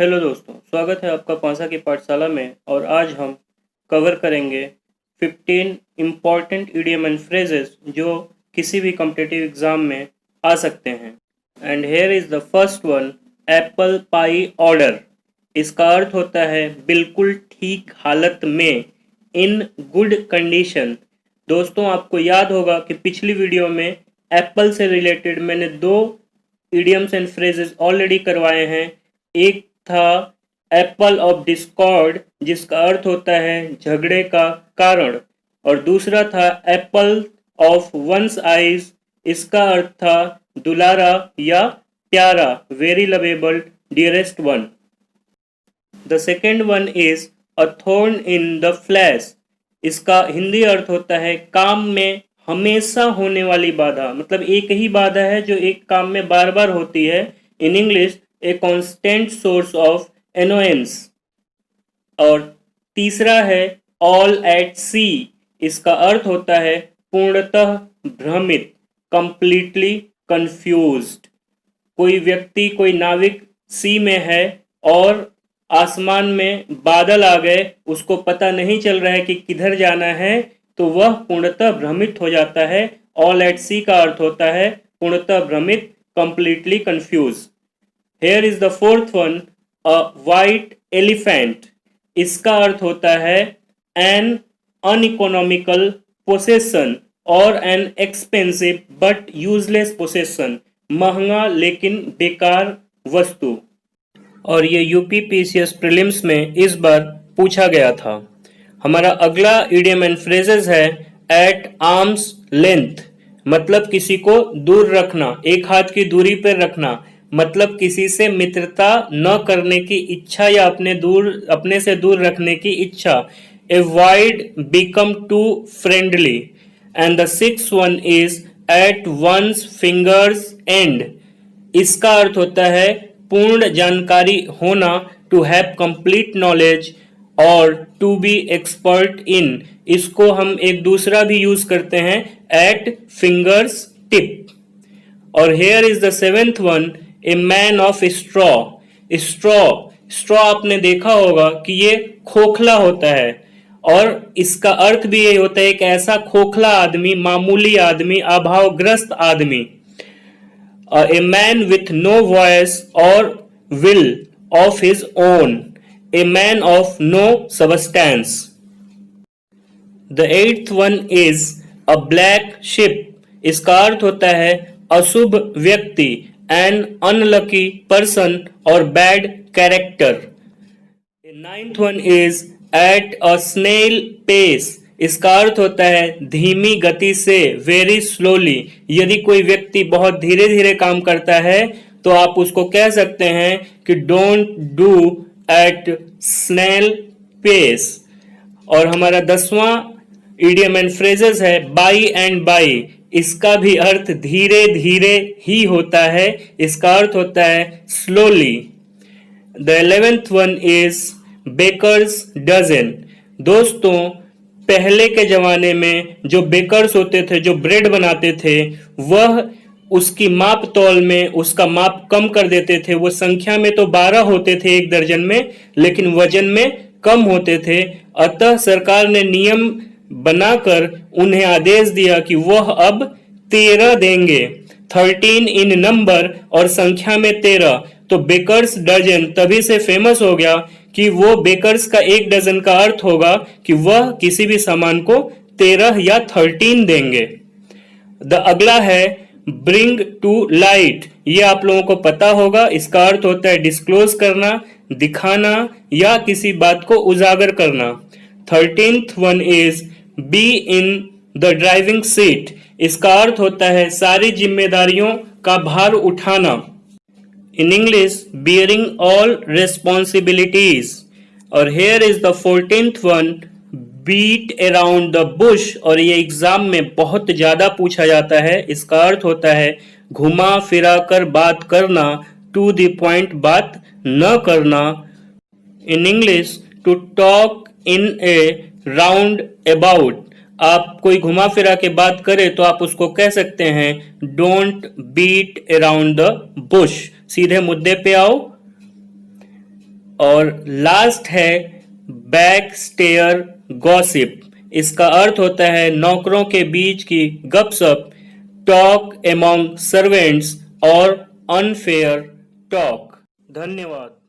Hello दोस्तों, स्वागत है आपका पासा की पाठशाला में। और आज हम कवर करेंगे 15 इम्पॉर्टेंट इडियम एंड फ्रेजेस जो किसी भी कॉम्पिटिटिव एग्जाम में आ सकते हैं। And hair is the first one, apple pie order. इसका अर्थ होता है बिल्कुल ठीक हालत में, इन गुड कंडीशन। दोस्तों, आपको याद होगा कि पिछली वीडियो में एप्पल से रिलेटेड मैंने 2 इडियम्स एंड फ्रेजेस ऑलरेडी करवाए हैं। एक था एप्पल ऑफ डिस्कॉर्ड, जिसका अर्थ होता है झगड़े का कारण, और दूसरा था एप्पल ऑफ वंस आइज। इसका अर्थ था दुलारा या प्यारा, very lovable, dearest one. The second one is a thorn in the flash. इसका हिंदी अर्थ होता है काम में हमेशा होने वाली बाधा, मतलब एक ही बाधा है जो एक काम में बार बार होती है। In English, a constant source of annoyance. और तीसरा है ऑल एट सी। इसका अर्थ होता है पूर्णतः भ्रमित, कंप्लीटली कंफ्यूज्ड। कोई व्यक्ति, कोई नाविक सी में है और आसमान में बादल आ गए, उसको पता नहीं चल रहा है कि किधर जाना है, तो वह पूर्णतः भ्रमित हो जाता है। ऑल एट सी का अर्थ होता है पूर्णतः भ्रमित, completely confuse. Here is the fourth one, a white elephant. इसका अर्थ होता है an uneconomical possession और an expensive but useless possession, महंगा लेकिन बेकार वस्तु। और ये यूपीपीसीएस प्रीलिम्स में इस बार पूछा गया था। हमारा अगला इडियम एंड फ्रेजेस है एट आर्म्स लेंथ, मतलब किसी को दूर रखना, एक हाथ की दूरी पर रखना, मतलब किसी से मित्रता न करने की इच्छा या अपने से दूर रखने की इच्छा। Avoid become too friendly. And the sixth one is at one's fingers end. इसका अर्थ होता है पूर्ण जानकारी होना, टू हैव कंप्लीट नॉलेज और टू बी एक्सपर्ट इन। इसको हम एक दूसरा भी यूज करते हैं, एट फिंगर्स टिप। और here is the seventh one, a man of straw. Straw आपने देखा होगा कि ये खोखला होता है, और इसका अर्थ भी यही होता है एक ऐसा खोखला आदमी, मामूली आदमी, अभावग्रस्त आदमी। A man with no voice और will of his own, a man of no substance. The eighth one is a black sheep. इसका अर्थ होता है अशुभ व्यक्ति, एन अनलकी पर्सन और bad character. Ninth one is at a snail pace. इसका अर्थ होता है धीमी गति से, वेरी स्लोली। यदि कोई व्यक्ति बहुत धीरे धीरे काम करता है तो आप उसको कह सकते हैं कि don't do at snail pace. और हमारा 10वां इडियम एंड फ्रेजेस है बाई एंड बाई। इसका भी अर्थ धीरे धीरे ही होता है, इसका अर्थ होता है slowly. The 11th one is baker's dozen. दोस्तों, पहले के जमाने में जो बेकर्स होते थे, जो ब्रेड बनाते थे, वह उसकी माप तौल में उसका माप कम कर देते थे। वो संख्या में तो 12 होते थे एक दर्जन में, लेकिन वजन में कम होते थे। अतः सरकार ने नियम बनाकर उन्हें आदेश दिया कि वह अब 13 देंगे, 13 इन नंबर और संख्या में 13। तो बेकर्स डजन तभी से फेमस हो गया कि वो बेकर्स का एक डजन का अर्थ होगा कि वह किसी भी सामान को 13 या 13 देंगे। द अगला है ब्रिंग टू लाइट। ये आप लोगों को पता होगा, इसका अर्थ होता है डिस्क्लोज करना, दिखाना या किसी बात को उजागर करना। 13th one is be in the driving seat. इसका अर्थ होता है सारी जिम्मेदारियों का भार उठाना। In English, bearing all responsibilities. और here is the 14th one, beat around the bush. और ये एग्जाम में बहुत ज्यादा पूछा जाता है। इसका अर्थ होता है घुमा फिरा कर बात करना, टू द पॉइंट बात न करना। In English, to talk in a round about. आप कोई घुमा फिरा के बात करें तो आप उसको कह सकते हैं don't beat around the bush, सीधे मुद्दे पे आओ। और लास्ट है बैक स्टेयर गॉसिप। इसका अर्थ होता है नौकरों के बीच की गपशप, टॉक एमॉन्ग सर्वेंट्स और अनफेयर टॉक। धन्यवाद।